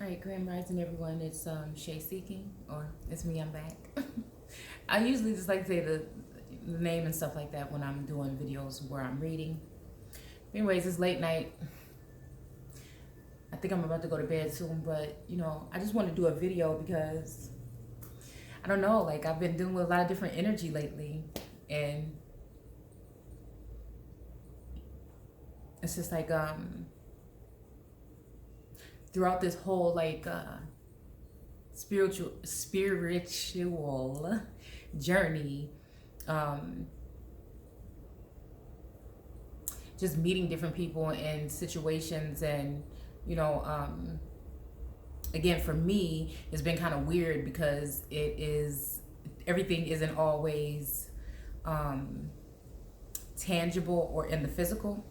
All right, Grand Rising, everyone. It's Shay Seeking, or it's me. I'm back. I usually just like to say the name and stuff like that when I'm doing videos where I'm reading. Anyways, it's late night. I think I'm about to go to bed soon, but I just want to do a video because I don't know. Like I've been dealing with a lot of different energy lately, and it's just like throughout this whole spiritual journey, um just meeting different people and situations, and you know um again, for me, it's been kind of weird because everything isn't always um tangible or in the physical,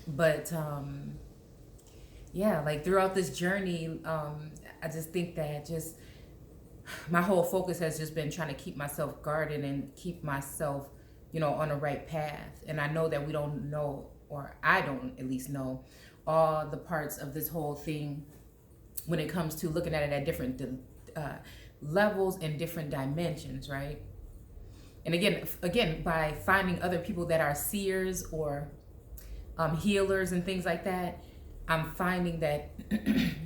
but yeah, like throughout this journey, I just think that just my whole focus has just been trying to keep myself guarded and keep myself, on the right path. And I know that we don't know, or I don't at least know, all the parts of this whole thing when it comes to looking at it at different uh, levels and different dimensions, right? And again, by finding other people that are seers or healers and things like that, I'm finding that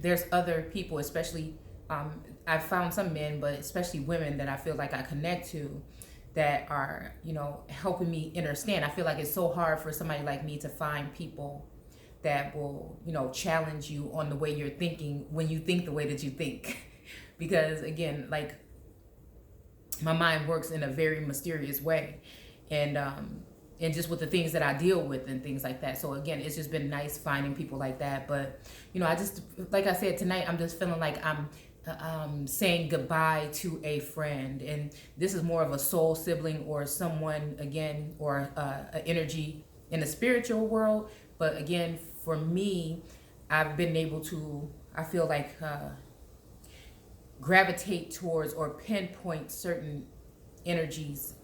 there's other people, especially I've found some men, but especially women that I feel like I connect to, that are helping me understand. I feel like it's so hard for somebody like me to find people that will challenge you on the way you're thinking when you think the way that you think, because again, like my mind works in a very mysterious way, and just with the things that I deal with and things like that. So again, it's just been nice finding people like that. But I just, like I said, tonight I'm just feeling like I'm saying goodbye to a friend, and this is more of a soul sibling or someone, again, or an energy in the spiritual world. But again, for me, I've been able to, I feel like, gravitate towards or pinpoint certain energies,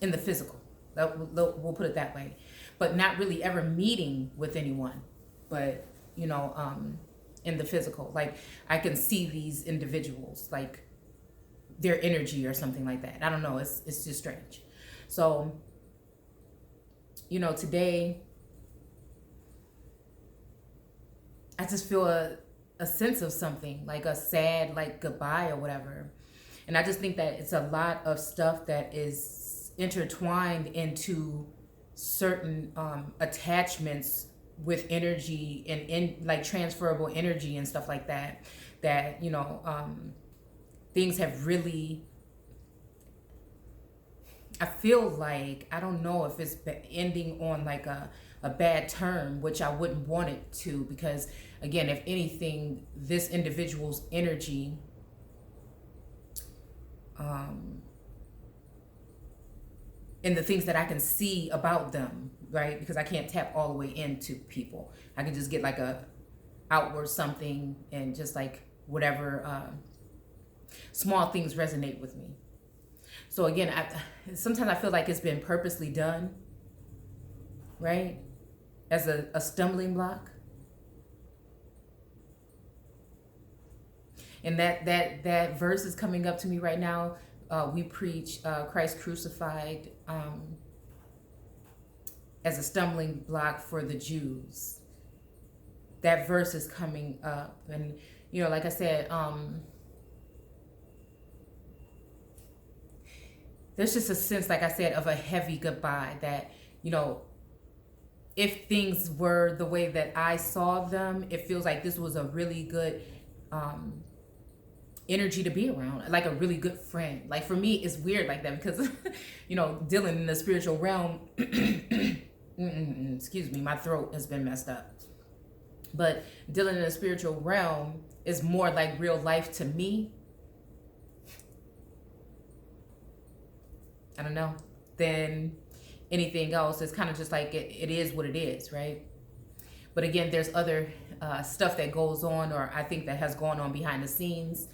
in the physical. We'll put it that way, but not really ever meeting with anyone, but in the physical. Like I can see these individuals, like their energy or something like that. I don't know. It's just strange. So today I just feel a sense of something, like a sad, like goodbye or whatever. And I just think that it's a lot of stuff that is intertwined into certain attachments with energy and in like transferable energy and stuff like that, that things have really, I feel like, I don't know if it's ending on like a bad term, which I wouldn't want it to, because again, if anything, this individual's energy and the things that I can see about them, right? Because I can't tap all the way into people. I can just get like a outward something, and just like whatever small things resonate with me. So again, sometimes I feel like it's been purposely done, right? As a stumbling block. And that verse is coming up to me right now. We preach Christ crucified as a stumbling block for the Jews. That verse is coming up, and like I said, there's just a sense, like I said, of a heavy goodbye. That if things were the way that I saw them, it feels like this was a really good energy to be around, like a really good friend. Like for me, it's weird like that because dealing in the spiritual realm, excuse me, my throat has been messed up, but dealing in the spiritual realm is more like real life to me, I don't know, than anything else. It's kind of just like it is what it is, right? But again, there's other stuff that goes on, or I think that has gone on behind the scenes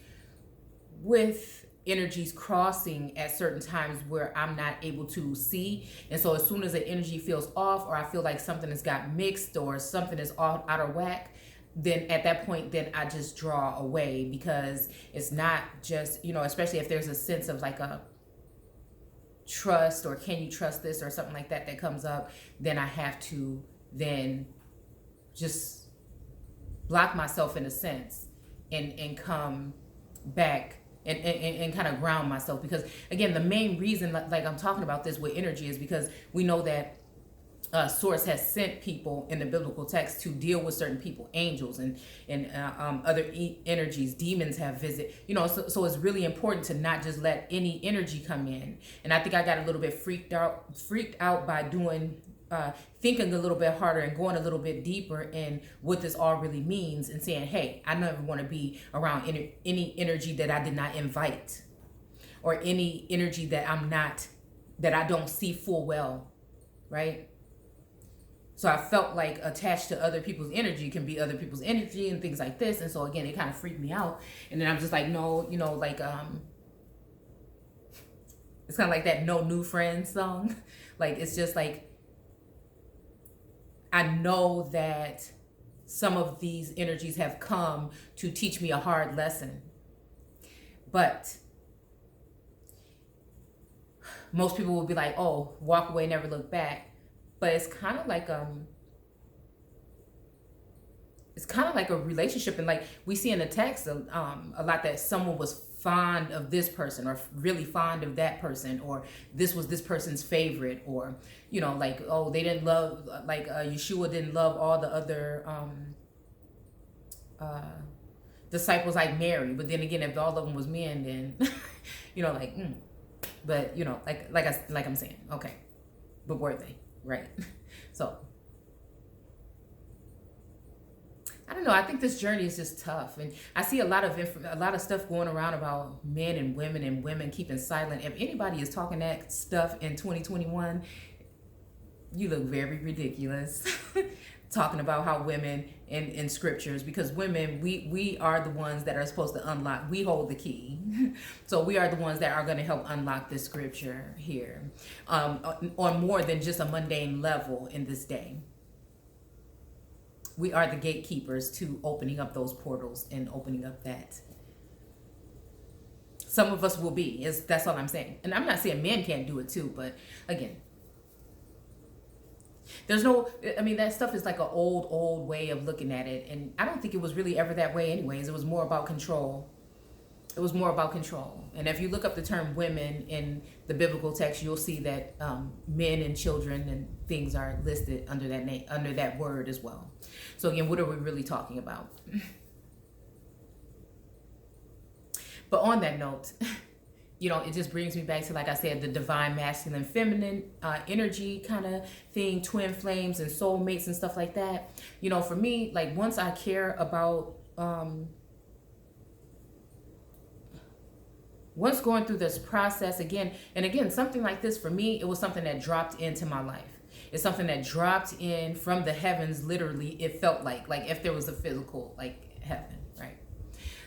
with energies crossing at certain times where I'm not able to see. And so as soon as the energy feels off, or I feel like something has got mixed or something is all out of whack, then at that point, then I just draw away, because it's not just, especially if there's a sense of like a trust, or can you trust this, or something like that comes up, then I have to then just block myself in a sense, and come back and kind of ground myself. Because again, the main reason, like I'm talking about this with energy, is because we know that source has sent people in the biblical text to deal with certain people, angels and other energies, demons have visit, so it's really important to not just let any energy come in. And I think I got a little bit freaked out by doing thinking a little bit harder and going a little bit deeper in what this all really means, and saying, hey, I never want to be around any energy that I did not invite, or any energy that I don't see full well, right? So I felt like attached to other people's energy can be other people's energy and things like this. And so again, it kind of freaked me out. And then I'm just like, no, like it's kind of like that No New Friends song. Like, it's just like, I know that some of these energies have come to teach me a hard lesson. But most people will be like, oh, walk away, never look back. But it's kind of like a relationship. And like we see in the text a lot that someone was fond of this person, or really fond of that person, or this was this person's favorite, or like, oh, they didn't love, like Yeshua didn't love all the other disciples like Mary. But then again, if all of them was men, then like but like I'm saying, okay, but were they? Right. So I don't know. I think this journey is just tough, and I see a lot of stuff going around about men and women keeping silent. If anybody is talking that stuff in 2021, you look very ridiculous. Talking about how women in scriptures, because women, we are the ones that are supposed to unlock. We hold the key. So we are the ones that are going to help unlock this scripture here, on more than just a mundane level in this day. We are the gatekeepers to opening up those portals and opening up that. Some of us will be, that's all I'm saying. And I'm not saying men can't do it too, but again, that stuff is like an old way of looking at it. And I don't think it was really ever that way anyways. It was more about control. And if you look up the term women in the biblical text, you'll see that men and children and things are listed under that name, under that word as well. So again, what are we really talking about? But on that note, it just brings me back to, like I said, the divine masculine feminine energy kind of thing, twin flames and soulmates and stuff like that. For me, like, once I care about once going through this process again, something like this for me, it was something that dropped into my life. It's something that dropped in from the heavens, literally. It felt like if there was a physical, like, heaven, right?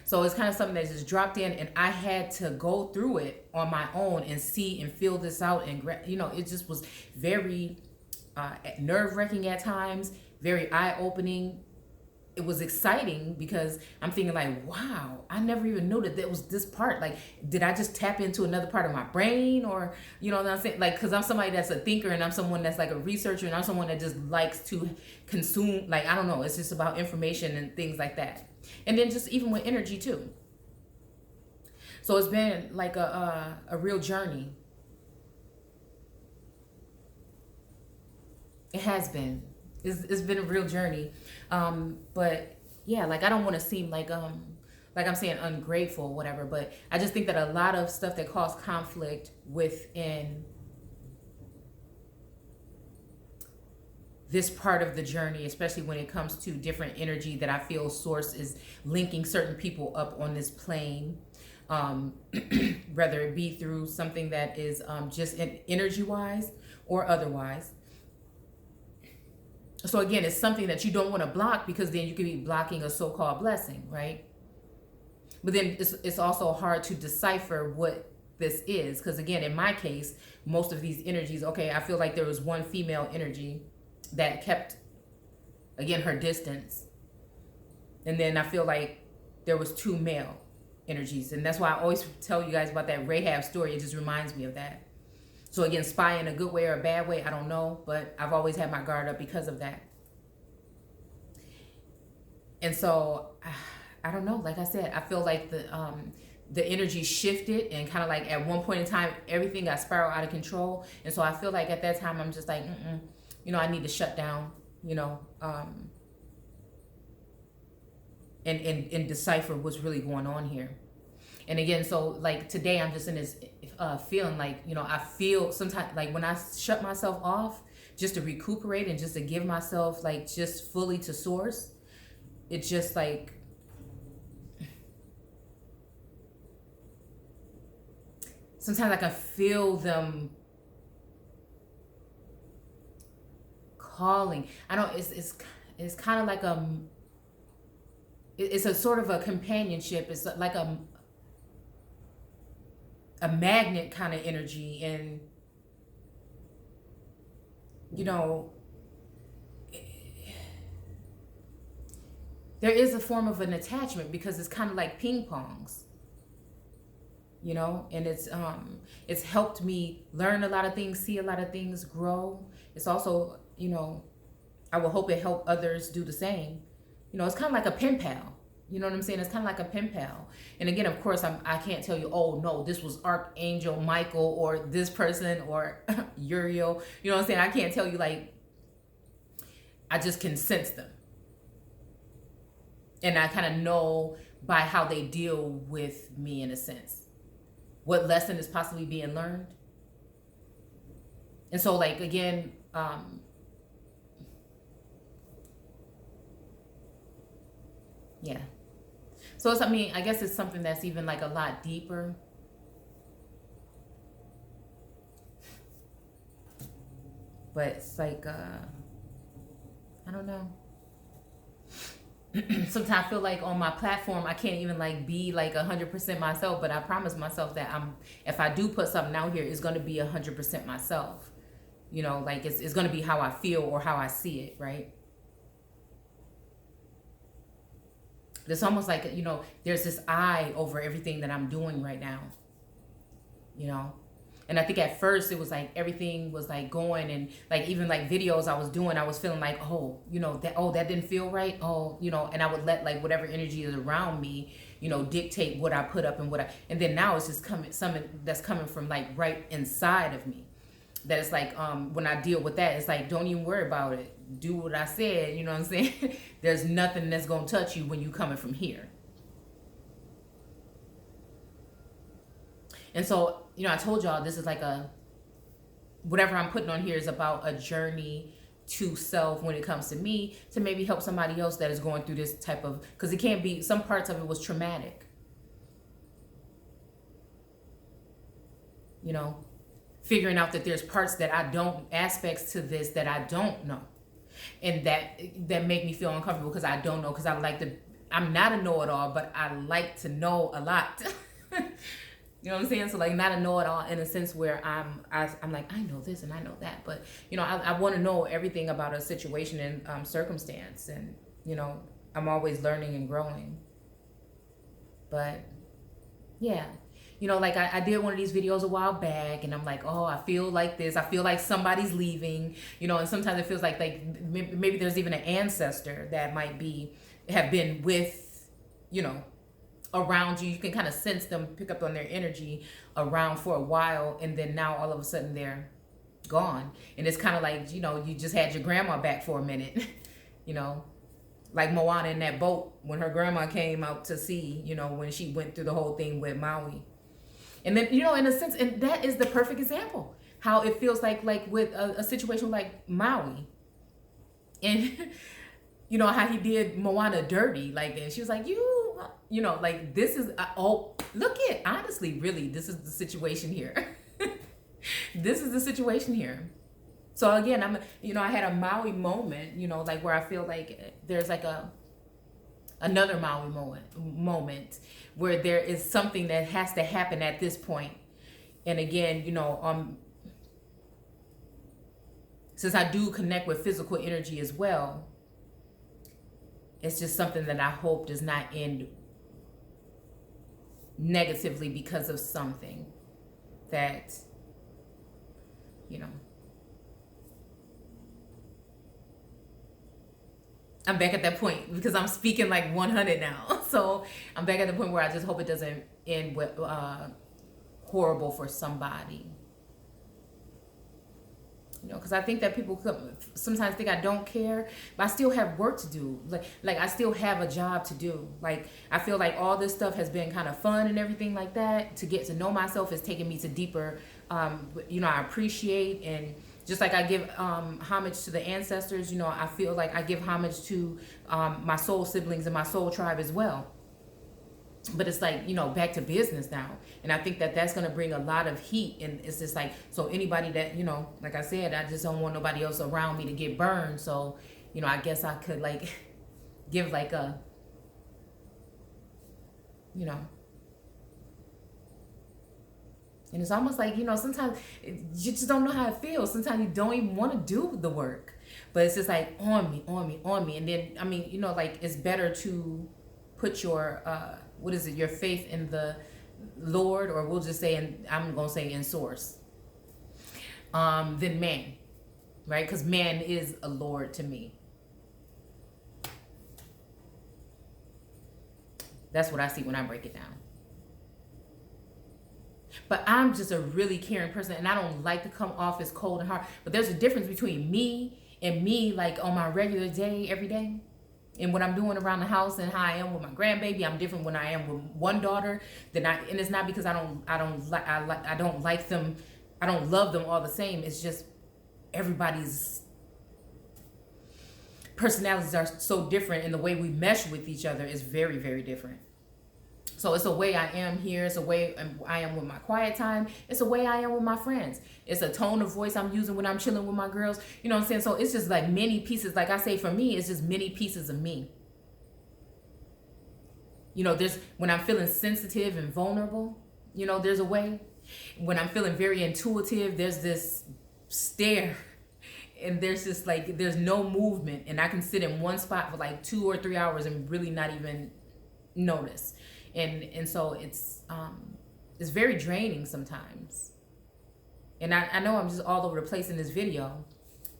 So it's kind of something that just dropped in, and I had to go through it on my own and see and feel this out. And, it just was very nerve-wracking at times, very eye-opening. It was exciting because I'm thinking like, wow, I never even knew that there was this part. Like, did I just tap into another part of my brain? Or, what I'm saying? Like, because I'm somebody that's a thinker, and I'm someone that's like a researcher, and I'm someone that just likes to consume, like, I don't know, it's just about information and things like that. And then just even with energy too. So it's been like a real journey. It has been. It's been a real journey. But yeah, like, I don't want to seem like I'm saying ungrateful or whatever, but I just think that a lot of stuff that caused conflict within this part of the journey, especially when it comes to different energy that I feel source is linking certain people up on this plane, whether it be through something that is just energy wise or otherwise. So again, it's something that you don't want to block, because then you could be blocking a so-called blessing, right? But then it's also hard to decipher what this is, because again, in my case, most of these energies, okay, I feel like there was one female energy that kept, again, her distance, and then I feel like there was two male energies, and that's why I always tell you guys about that Rahab story. It just reminds me of that. So again, spy in a good way or a bad way, I don't know, but I've always had my guard up because of that. And so I don't know, like I said, I feel like the energy shifted, and kind of like at one point in time everything got spiraled out of control. And so I feel like at that time I'm just like, I need to shut down, and decipher what's really going on here. And again, so like today I'm just in this feeling like, I feel sometimes like when I shut myself off just to recuperate and just to give myself like just fully to source, it's just like, sometimes I can feel them calling. I don't, it's kind of like it's a sort of a companionship. It's like a magnet kind of energy. And there is a form of an attachment, because it's kind of like ping pongs, and it's helped me learn a lot of things, see a lot of things, grow. It's also, I will hope it help others do the same. It's kind of like a pen pal. You know what I'm saying? It's kind of like a pen pal. And again, of course, I can't tell you, oh no, this was Archangel Michael or this person or Uriel. You know what I'm saying? I can't tell you, like, I just can sense them. And I kind of know by how they deal with me, in a sense, what lesson is possibly being learned. And so, like, again, yeah. So it's, I guess it's something that's even like a lot deeper. But it's like, I don't know. Sometimes I feel like on my platform, I can't even like be like 100% myself, but I promise myself that if I do put something out here, it's going to be 100% myself. Like it's going to be how I feel or how I see it, right? It's almost like, there's this eye over everything that I'm doing right now, And I think at first it was like everything was like going, and like even like videos I was doing, I was feeling like, that didn't feel right. And I would let like whatever energy is around me, dictate what I put up and then now it's just something that's coming from like right inside of me. That it's like, when I deal with that, it's like, don't even worry about it. Do what I said, you know what I'm saying? There's nothing that's going to touch you when you coming from here. And so, I told y'all this is like whatever I'm putting on here is about a journey to self when it comes to me, to maybe help somebody else that is going through this type of, because it can't be, some parts of it was traumatic. Figuring out that there's parts that I don't, aspects to this that I don't know. And that make me feel uncomfortable because I don't know, because I'm not a know-it-all, but I like to know a lot. You know what I'm saying? So like not a know-it-all in a sense where I'm like, I know this and I know that. But, I want to know everything about a situation and circumstance. And, I'm always learning and growing. But, yeah. Like I did one of these videos a while back, and I'm like, oh, I feel like this. I feel like somebody's leaving, and sometimes it feels like maybe there's even an ancestor that might have been with, around you. You can kind of sense them, pick up on their energy around for a while, and then now all of a sudden they're gone. And it's kind of like, you just had your grandma back for a minute, like Moana in that boat when her grandma came out to sea, when she went through the whole thing with Maui. And then, in a sense, and that is the perfect example, how it feels like with a situation like Maui. And, how he did Moana dirty, and she was like, this is, honestly, really, this is the situation here. This is the situation here. So again, I had a Maui moment, where I feel like there's like another Maui moment where there is something that has to happen at this point. And again, since I do connect with physical energy as well, it's just something that I hope does not end negatively because of something that, I'm back at that point because I'm speaking like 100 now. So I'm back at the point where I just hope it doesn't end with horrible for somebody. Because I think that people sometimes think I don't care, but I still have work to do. Like I still have a job to do. Like I feel like all this stuff has been kind of fun and everything like that. To get to know myself is taking me to deeper. I appreciate, and just like I give homage to the ancestors. I feel like I give homage to my soul siblings and my soul tribe as well. But it's like, back to business now. And I think that that's going to bring a lot of heat. And it's just like, so anybody that, like I said, I just don't want nobody else around me to get burned. So, I guess I could like give like a, and it's almost like, sometimes you just don't know how it feels. Sometimes you don't even want to do the work. But it's just like on me. And then, like it's better to put your, your faith in the Lord, or we'll just say, I'm going to say in source, than man, right? Because man is a Lord to me. That's what I see when I break it down. But I'm just a really caring person, and I don't like to come off as cold and hard. But there's a difference between me and me, like on my regular day, every day. And what I'm doing around the house and how I am with my grandbaby, I'm different when I am with one daughter. And it's not because I don't like them, I don't love them all the same. It's just everybody's personalities are so different, and the way we mesh with each other is very, very different. So it's a way I am here. It's a way I am with my quiet time. It's a way I am with my friends. It's a tone of voice I'm using when I'm chilling with my girls. You know what I'm saying? So it's just like many pieces. Like I say, for me, it's just many pieces of me. There's when I'm feeling sensitive and vulnerable, there's a way. When I'm feeling very intuitive, there's this stare. And there's just like, there's no movement. And I can sit in one spot for like 2 or 3 hours and really not even notice. And so it's very draining sometimes. And I know I'm just all over the place in this video,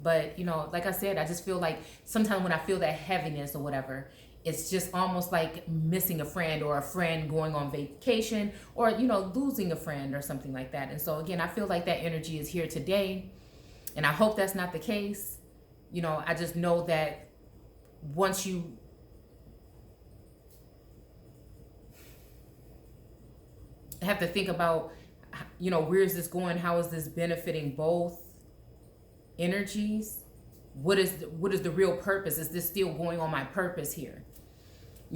but like I said, I just feel like sometimes when I feel that heaviness or whatever, it's just almost like missing a friend, or a friend going on vacation, or losing a friend or something like that. And so again, I feel like that energy is here today, and I hope that's not the case. I just know that once you have to think about, where is this going? How is this benefiting both energies? What is the real purpose? Is this still going on my purpose here?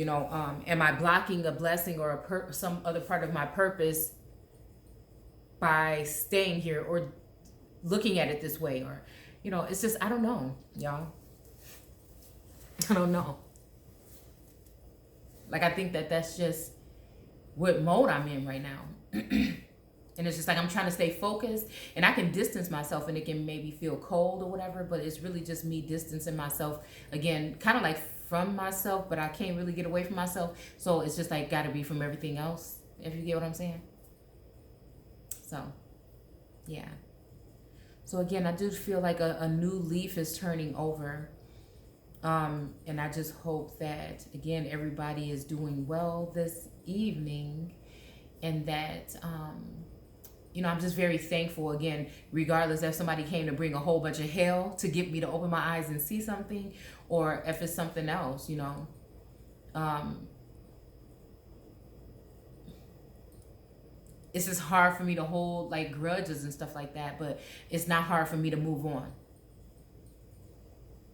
Am I blocking a blessing or some other part of my purpose by staying here or looking at it this way? Or, it's just, I don't know, y'all. I don't know. Like, I think that that's just what mode I'm in right now. And it's just like I'm trying to stay focused, and I can distance myself, and it can maybe feel cold or whatever, but it's really just me distancing myself, again, kind of like from myself, but I can't really get away from myself. So it's just like got to be from everything else, if you get what I'm saying. So yeah, so again, I do feel like a new leaf is turning over. And I just hope that, again, everybody is doing well this evening, and that, I'm just very thankful, again, regardless if somebody came to bring a whole bunch of hell to get me to open my eyes and see something, or if it's something else, it's just hard for me to hold like grudges and stuff like that, but it's not hard for me to move on.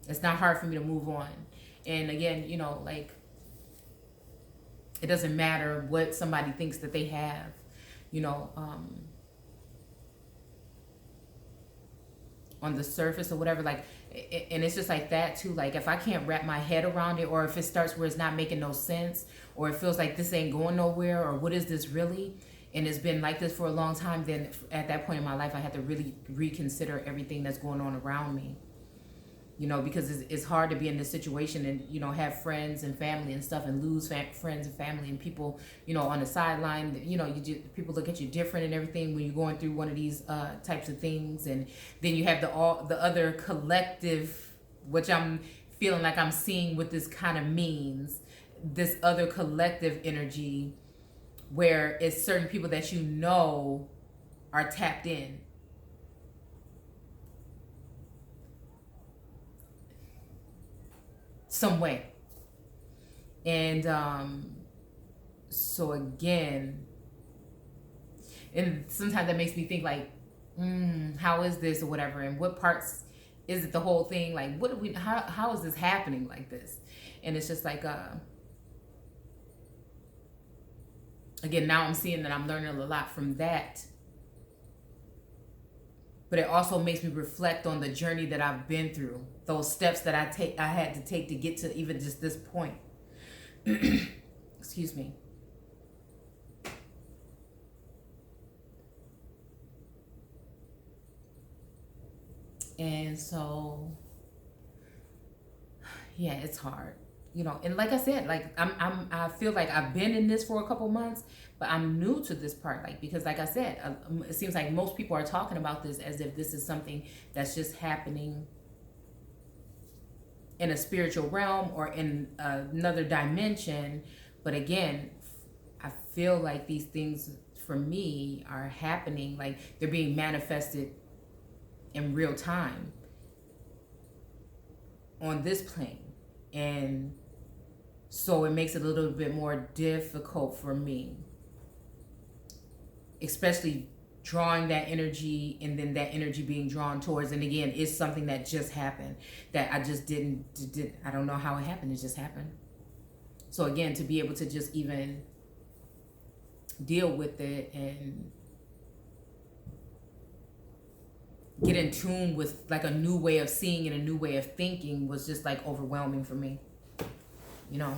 It's not hard for me to move on. And again, like, it doesn't matter what somebody thinks that they have, on the surface or whatever, like, and it's just like that too. Like if I can't wrap my head around it, or if it starts where it's not making no sense, or it feels like this ain't going nowhere, or what is this really, and it's been like this for a long time, then at that point in my life I had to really reconsider everything that's going on around me. You know, because it's hard to be in this situation and, you know, have friends and family and stuff, and lose friends and family and people, you know, on the sideline. You know, people look at you different and everything when you're going through one of these types of things. And then you have the other collective, which I'm feeling like I'm seeing what this kind of means, this other collective energy where it's certain people that you know are tapped in. Some way. And so again, and sometimes that makes me think like, how is this or whatever, and what parts is it, the whole thing, like what do we, how is this happening like this? And it's just like again, now I'm seeing that I'm learning a lot from that. But it also makes me reflect on the journey that I've been through, those steps that I had to take to get to even just this point. Excuse me. And so, yeah, it's hard, you know. And like I said, like I feel like I've been in this for a couple months, but I'm new to this part, like, because like I said, it seems like most people are talking about this as if this is something that's just happening in a spiritual realm or in another dimension. But again, I feel like these things for me are happening, like they're being manifested in real time on this plane. And so it makes it a little bit more difficult for me, especially drawing that energy and then that energy being drawn towards. And again, it's something that just happened that I just didn't I don't know how it happened. It just happened. So again, to be able to just even deal with it and get in tune with like a new way of seeing and a new way of thinking was just like overwhelming for me, you know.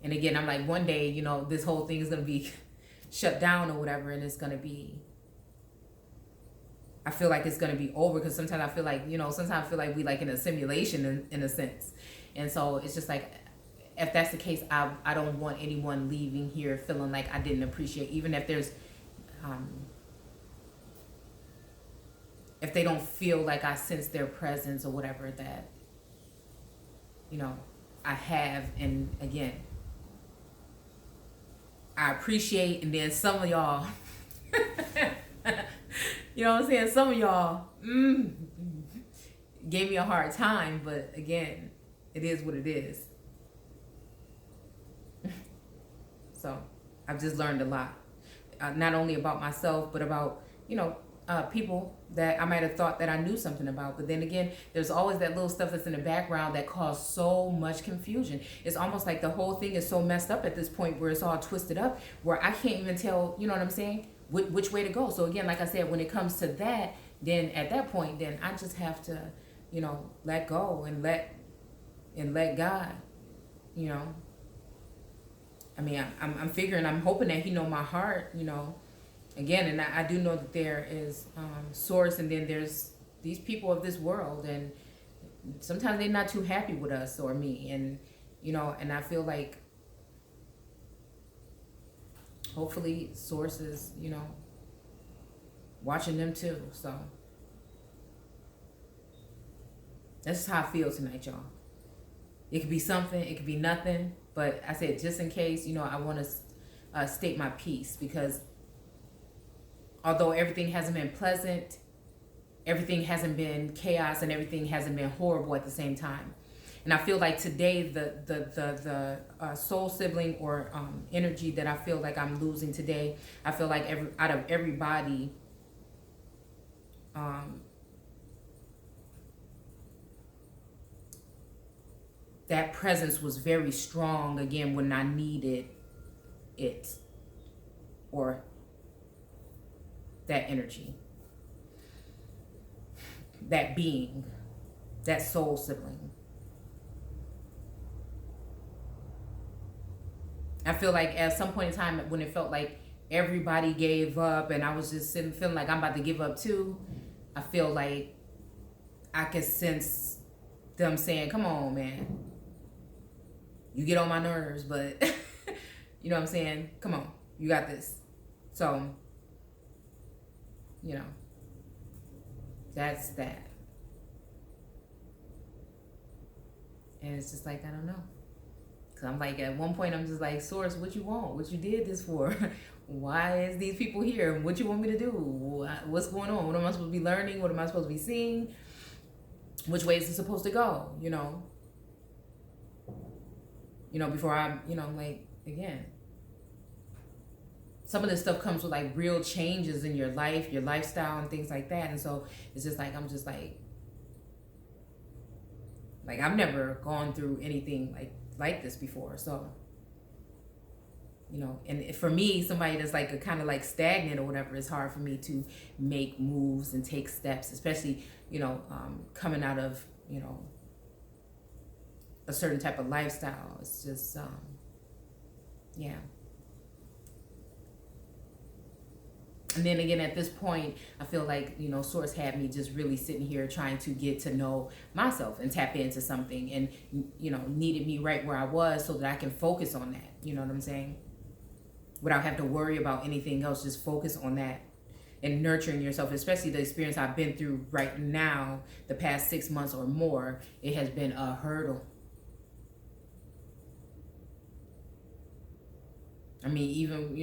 And again, I'm like, one day, you know, this whole thing is going to be shut down or whatever, and it's going to be, I feel like it's going to be over, because sometimes I feel like, you know, sometimes I feel like we like in a simulation in a sense. And so it's just like, if that's the case, I don't want anyone leaving here feeling like I didn't appreciate, even if there's, if they don't feel like I sense their presence or whatever, that, you know, I have. And again, I appreciate. And then some of y'all, you know what I'm saying? Some of y'all gave me a hard time, but again, it is what it is. So I've just learned a lot, not only about myself, but about, you know, people that I might have thought that I knew something about. But then again, there's always that little stuff that's in the background that caused so much confusion. It's almost like the whole thing is so messed up at this point, where it's all twisted up, where I can't even tell, you know what I'm saying, which way to go. So again, like I said, when it comes to that, then at that point, then I just have to, you know, let go and let God, you know. I mean, I'm figuring, I'm hoping that he know my heart, you know. Again, and I do know that there is source, and then there's these people of this world, and sometimes they're not too happy with us or me, and, you know, and I feel like hopefully source is, you know, watching them too. So that's how I feel tonight, y'all. It could be something, it could be nothing, but I said, just in case, you know, I want to state my piece, because although everything hasn't been pleasant, everything hasn't been chaos, and everything hasn't been horrible at the same time. And I feel like today, the soul sibling or energy that I feel like I'm losing today, I feel like out of everybody, that presence was very strong again when I needed it, or that energy. that being, that soul sibling. I feel like at some point in time when it felt like everybody gave up and I was just sitting feeling like I'm about to give up too, I feel like I could sense them saying, come on, man. You get on my nerves, but you know what I'm saying? Come on, you got this. So, you know, that's that. And it's just like, I don't know. Cause I'm like, at one point I'm just like, Source, what you want? What you did this for? Why is these people here? What you want me to do? What's going on? What am I supposed to be learning? What am I supposed to be seeing? Which way is it supposed to go? You know, before I, like, again, some of this stuff comes with like real changes in your life, your lifestyle and things like that. And so it's just like, I'm just like I've never gone through anything like this before. So, and for me, somebody that's like a kind of like stagnant or whatever, it's hard for me to make moves and take steps, especially, coming out of, a certain type of lifestyle. It's just, yeah. And then again, at this point, I feel like, Source had me just really sitting here trying to get to know myself and tap into something and, needed me right where I was so that I can focus on that. You know what I'm saying? Without having to worry about anything else, just focus on that and nurturing yourself, especially the experience I've been through right now, the past 6 months or more. It has been a hurdle. I mean, even,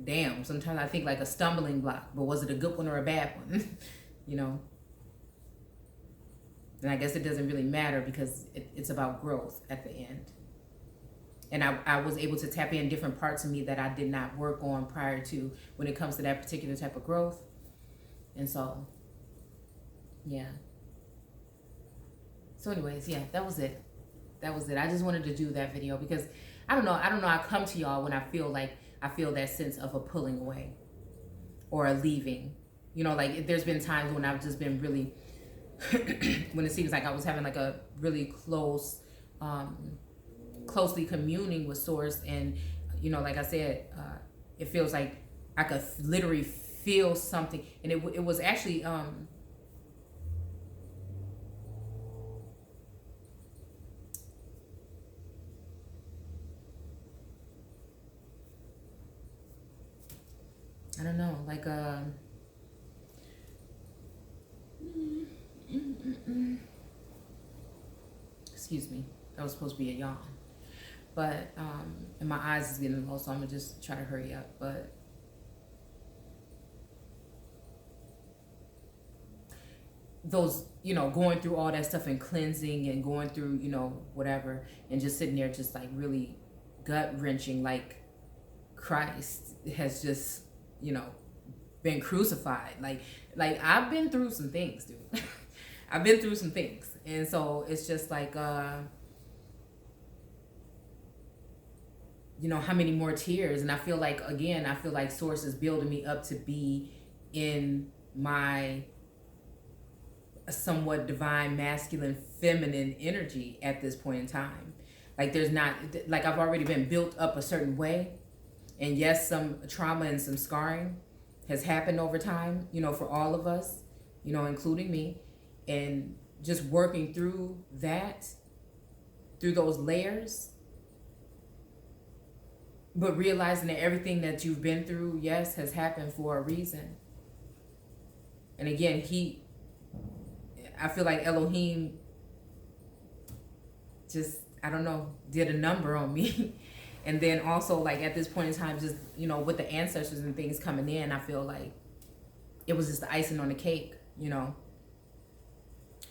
damn, sometimes I think like a stumbling block, but was it a good one or a bad one? And I guess it doesn't really matter because it's about growth at the end. And I was able to tap in different parts of me that I did not work on prior to when it comes to that particular type of growth. And so, yeah. So anyways, yeah, that was it. I just wanted to do that video because I don't know. I come to y'all when I feel that sense of a pulling away or a leaving. Like there's been times when I've just been really, when it seems like I was having like a really closely communing with Source. And, like I said, it feels like I could literally feel something. And it was actually, I don't know, like excuse me, that was supposed to be a yawn, but and my eyes is getting low, so I'm gonna just try to hurry up. But those, going through all that stuff and cleansing and going through, whatever, and just sitting there just like really gut wrenching, like Christ has just, been crucified. Like I've been through some things, dude. I've been through some things. And so it's just like, how many more tears? And I feel like Source is building me up to be in my somewhat divine, masculine, feminine energy at this point in time. Like there's not, like I've already been built up a certain way. And yes, some trauma and some scarring has happened over time, for all of us, including me. And just working through that, through those layers, but realizing that everything that you've been through, yes, has happened for a reason. And again, I feel like Elohim just, I don't know, did a number on me. And then also, like, at this point in time, just, with the ancestors and things coming in, I feel like it was just the icing on the cake, It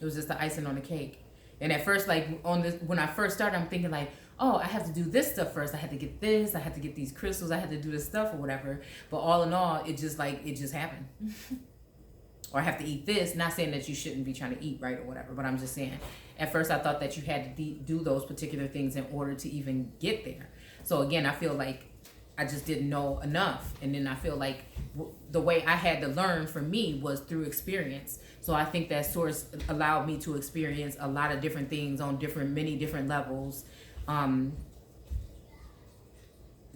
was just the icing on the cake. And at first, like, when I first started, I'm thinking, like, oh, I have to do this stuff first. I had to get this. I had to get these crystals. I had to do this stuff or whatever. But all in all, it just happened. Or I have to eat this. Not saying that you shouldn't be trying to eat right or whatever, but I'm just saying, at first I thought that you had to do those particular things in order to even get there. So again, I feel like I just didn't know enough. And then I feel like the way I had to learn for me was through experience. So I think that source allowed me to experience a lot of different things on many different levels,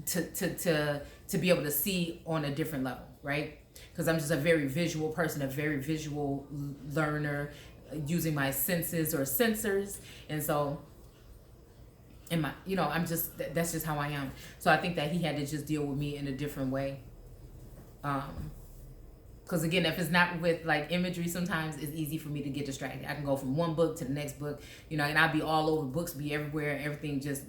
to be able to see on a different level, right? Because I'm just a very visual person, a very visual learner, using my senses or sensors. And so I'm just, that's just how I am. So I think that he had to just deal with me in a different way. Because again, if it's not with like imagery, sometimes it's easy for me to get distracted. I can go from one book to the next book, and I'll be all over, books be everywhere, everything just,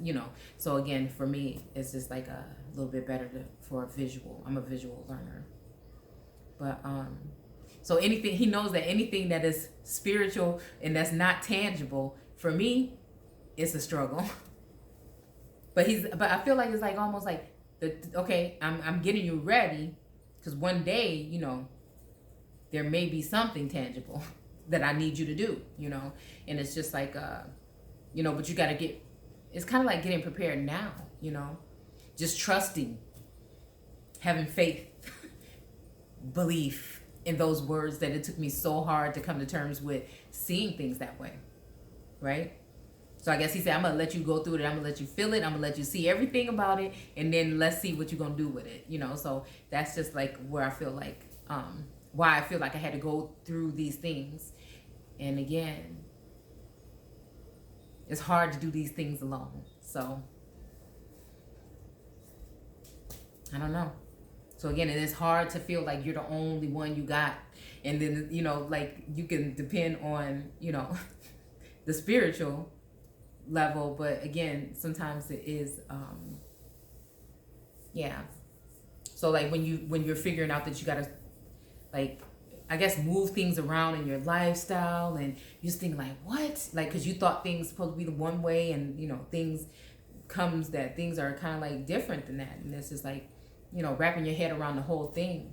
So again, for me, it's just like a little bit better for visual. I'm a visual learner. But so anything, he knows that anything that is spiritual and that's not tangible, for me, it's a struggle. But I feel like it's like almost like okay, I'm getting you ready, because one day, there may be something tangible that I need you to do, and it's just like, but you got to it's kind of like getting prepared now, just trusting, having faith, belief in those words that it took me so hard to come to terms with seeing things that way, right? So I guess he said, I'm going to let you go through it. I'm going to let you feel it. I'm going to let you see everything about it. And then let's see what you're going to do with it. So that's just like where I feel like, why I feel like I had to go through these things. And again, it's hard to do these things alone. So I don't know. So again, it is hard to feel like you're the only one you got. And then, like you can depend on, the spiritual level, but again, sometimes it is so like when you're figuring out that you gotta, like, I guess, move things around in your lifestyle, and you just think like, what, like, because you thought things supposed to be the one way, and things are kind of like different than that, and it's just like, wrapping your head around the whole thing,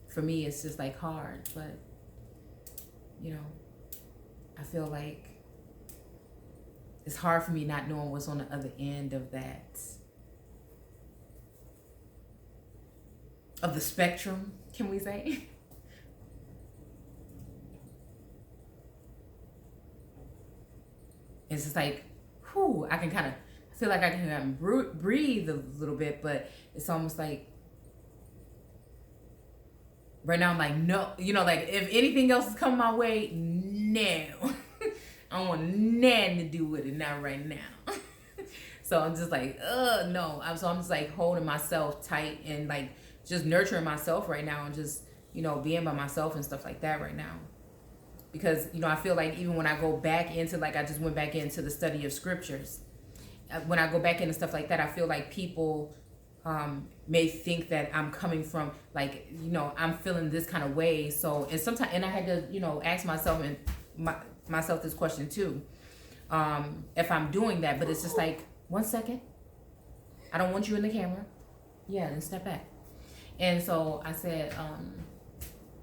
for me it's just like hard. But I feel like it's hard for me not knowing what's on the other end of that, of the spectrum, can we say? It's just like, whew, I feel like I can kind of breathe a little bit, but it's almost like, right now I'm like, no, like if anything else is coming my way, no. I don't want nothing to do with it, not right now. So I'm just like, no. So I'm just like holding myself tight and like just nurturing myself right now, and just, being by myself and stuff like that right now. Because, I feel like even when I go back into, like, I just went back into the study of scriptures. When I go back into stuff like that, I feel like people may think that I'm coming from, like, I'm feeling this kind of way. So, and sometimes, and I had to, ask myself myself this question too, if I'm doing that. But it's just like, 1 second, I don't want you in the camera. Yeah, then step back. And so I said,